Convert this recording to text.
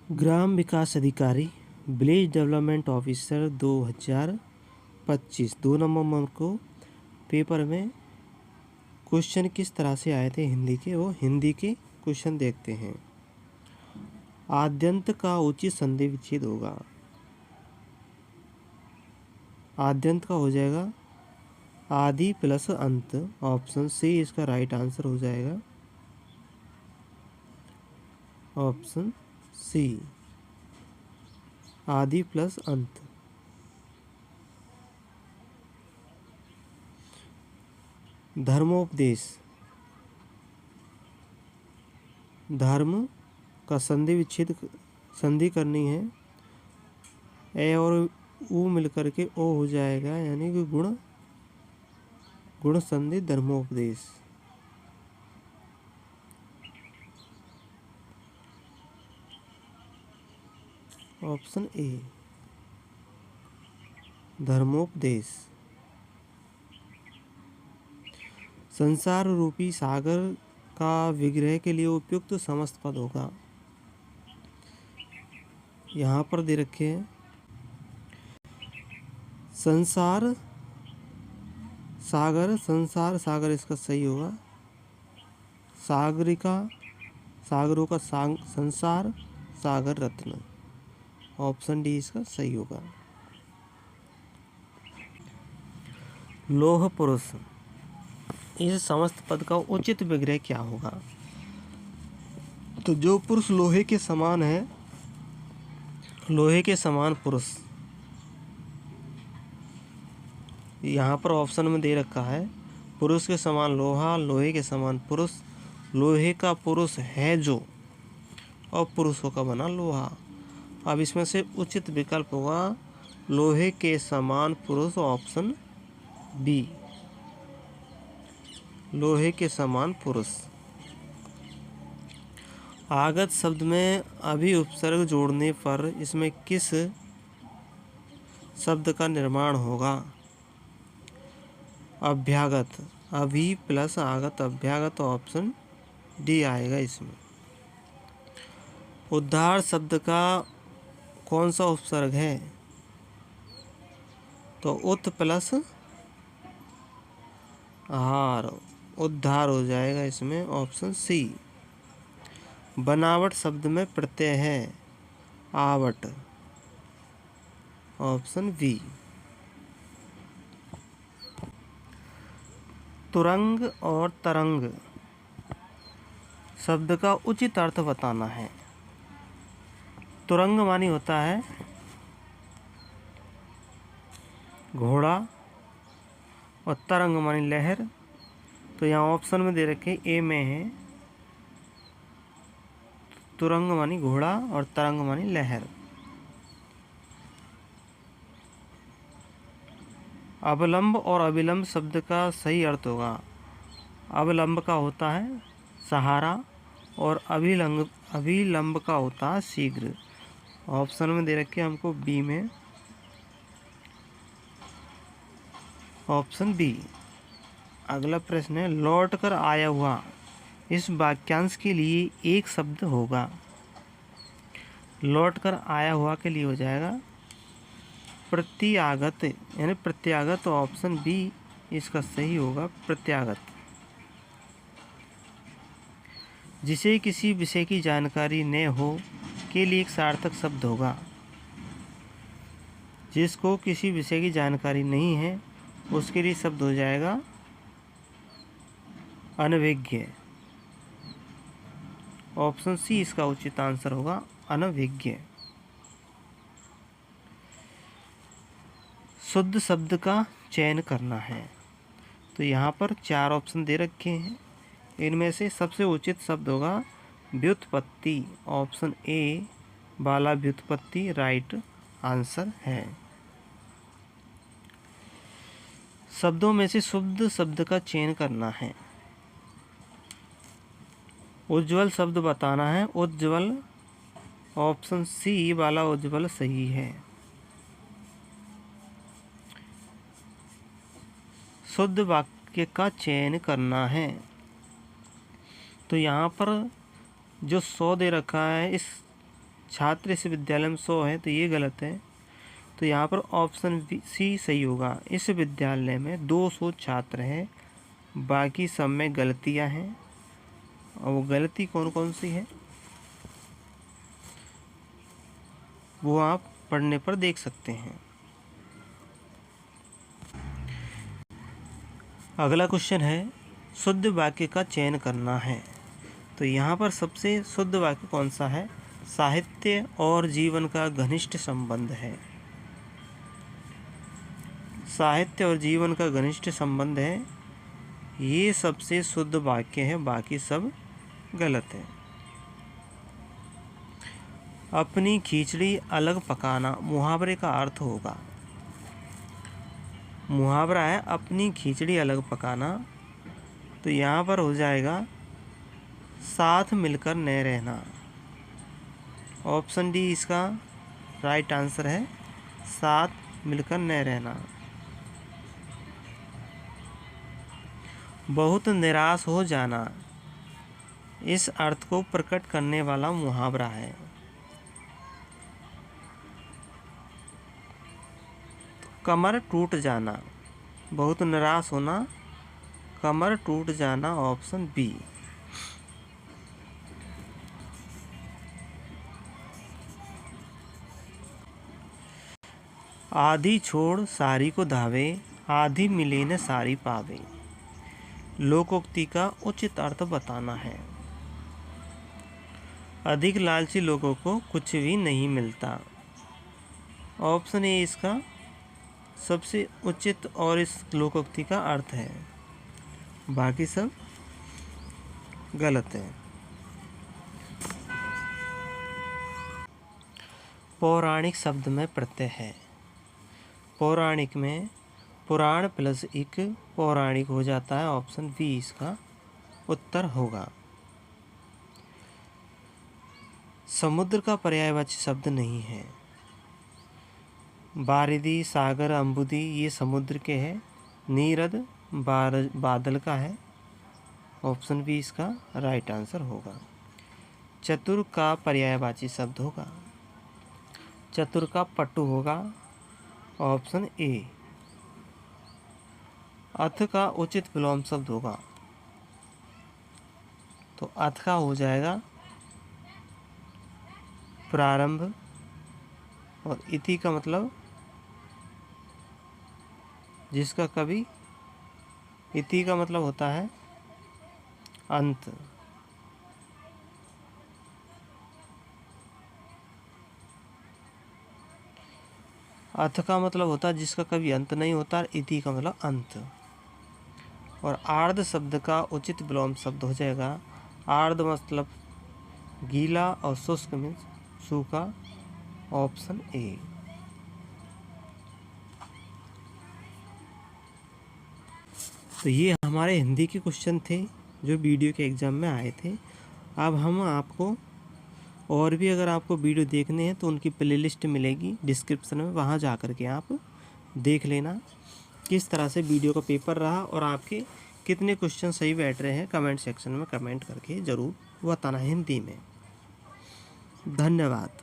ग्राम विकास अधिकारी, village development officer 2025। 2 number को paper में क्वेश्चन किस तरह से आए थे हिंदी के, वो हिंदी के क्वेश्चन देखते हैं। आद्यंत का उचित संधि विच्छेद होगा। आद्यंत का हो जाएगा आदि प्लस अंत। ऑप्शन सी इसका राइट आंसर हो जाएगा। ऑप्शन सी आदि प्लस अंत। धर्मोपदेश, धर्म का संधि विच्छेद संधि करनी है। ए और उ मिलकर के ओ हो जाएगा, यानी कि गुण संधि धर्मोपदेश। Option A धर्मोपदेश। संसार रूपी सागर का विग्रह के लिए उपयुक्त समस्त पद होगा। यहाँ पर दे रखे हैं संसार सागर, संसार सागर इसका सही होगा। सागरिका, सागरों का संसार सागर रत्न। ऑप्शन डी इसका सही होगा। लोह पुरुष, इस समस्त पद का उचित विग्रह क्या होगा? तो जो पुरुष लोहे के समान है, लोहे के समान पुरुष। यहाँ पर ऑप्शन में दे रखा है पुरुष के समान लोहा, लोहे के समान पुरुष, लोहे का पुरुष है जो, और पुरुषों का बना लोहा। अब इसमें से उचित विकल्प होगा लोहे के समान पुरुष। ऑप्शन बी लोहे के समान पुरुष। आगत शब्द में अभी उपसर्ग जोड़ने पर इसमें किस शब्द का निर्माण होगा? अभ्यागत, अभी प्लस आगत अभ्यागत। ऑप्शन डी आएगा इसमें। उद्धार शब्द का कौन सा उपसर्ग है? तो उत प्लस आहार, उद्धार हो जाएगा इसमें। Option C. बनावट शब्द में प्रत्यय है आवट। Option B. तुरंग और तरंग शब्द का उचित अर्थ बताना है। तुरंग मानी होता है घोड़ा, और तरंग मानी लहर। तो यहाँ ऑप्शन में दे रखे ए में है तुरंग मानी घोड़ा और तरंग मानी लहर। अवलंब और अविलंब शब्द का सही अर्थ होगा। अवलंब का होता है सहारा, और अभिलंब का होता है शीघ्र। ऑप्शन में दे रखे हमको बी में। Option B. अगला प्रश्न है लौट कर आया हुआ, इस वाक्यांश के लिए एक शब्द होगा। लौट कर आया हुआ के लिए हो जाएगा प्रत्यागत, यानी प्रत्यागत। ऑप्शन बी इसका सही होगा, प्रत्यागत। जिसे किसी विषय की जानकारी न हो के लिए एक सार्थक शब्द होगा। जिसको किसी विषय की जानकारी नहीं है उसके लिए शब्द हो जाएगा अनभिज्ञ। ऑप्शन सी इसका उचित आंसर होगा, अनभिज्ञ। शुद्ध शब्द का चयन करना है। तो यहाँ पर 4 ऑप्शन दे रखे हैं। इनमें से सबसे उचित शब्द होगा व्युत्पत्ति। ऑप्शन ए वाला व्युत्पत्ति राइट आंसर है। शब्दों में से शुद्ध शब्द का चयन करना है। उज्ज्वल शब्द बताना है, उज्ज्वल। ऑप्शन सी वाला उज्ज्वल सही है। शुद्ध वाक्य का चयन करना है। तो यहाँ पर जो 100 दे रखा है, इस छात्र इस विद्यालय में 100 है, तो ये गलत है। तो यहाँ पर ऑप्शन सी सही होगा। इस विद्यालय में 200 छात्र हैं, बाकी सब में गलतियाँ हैं। और वो गलती कौन कौन सी है वो आप पढ़ने पर देख सकते हैं। अगला क्वेश्चन है, शुद्ध वाक्य का चयन करना है। तो यहाँ पर सबसे शुद्ध वाक्य कौन सा है? साहित्य और जीवन का घनिष्ठ संबंध है। साहित्य और जीवन का घनिष्ठ संबंध है, ये सबसे शुद्ध वाक्य है, बाकी सब गलत है। अपनी खिचड़ी अलग पकाना मुहावरे का अर्थ होगा। मुहावरा है अपनी खिचड़ी अलग पकाना, तो यहाँ पर हो जाएगा साथ मिलकर न रहना। ऑप्शन डी इसका राइट आंसर है, साथ मिलकर न रहना। बहुत निराश हो जाना इस अर्थ को प्रकट करने वाला मुहावरा है। कमर टूट जाना, बहुत निराश होना, कमर टूट जाना, ऑप्शन बी। आधी छोड़ सारी को धावे, आधी मिले न सारी पावे। लोकोक्ति का उचित अर्थ बताना है। अधिक लालची लोगों को कुछ भी नहीं मिलता। ऑप्शन ए इसका सबसे उचित और इस लोकोक्ति का अर्थ है, बाकी सब गलत है। पौराणिक शब्द में प्रत्यय है। पौराणिक में पुराण प्लस इक पौराणिक हो जाता है, ऑप्शन बी इसका उत्तर होगा। समुद्र का पर्यायवाची शब्द नहीं है। बारिदी, सागर, अम्बुदी ये समुद्र के हैं। नीरद बादल का है, ऑप्शन बी इसका राइट आंसर होगा। चतुर का पर्यायवाची शब्द होगा। चतुर का पट्टू होगा, ऑप्शन ए। अथ का उचित विलोम शब्द होगा, तो अथ का हो जाएगा प्रारंभ, और इति का मतलब जिसका कभी, इति का मतलब होता है अंत। अथ का मतलब होता है जिसका कभी अंत नहीं होता, और इति का मतलब अंत। और आर्ध शब्द का उचित विलोम शब्द हो जाएगा, आर्ध मतलब गीला और शुष्क मीन्स सूखा, ऑप्शन ए। तो ये हमारे हिंदी के क्वेश्चन थे जो वीडियो के एग्ज़ाम में आए थे। अब हम आपको और भी अगर आपको वीडियो देखने हैं तो उनकी प्लेलिस्ट मिलेगी डिस्क्रिप्शन में, वहाँ जा कर के आप देख लेना किस तरह से वीडियो का पेपर रहा और आपके कितने क्वेश्चन सही बैठ रहे हैं। कमेंट सेक्शन में कमेंट करके ज़रूर बताना हिंदी में। धन्यवाद।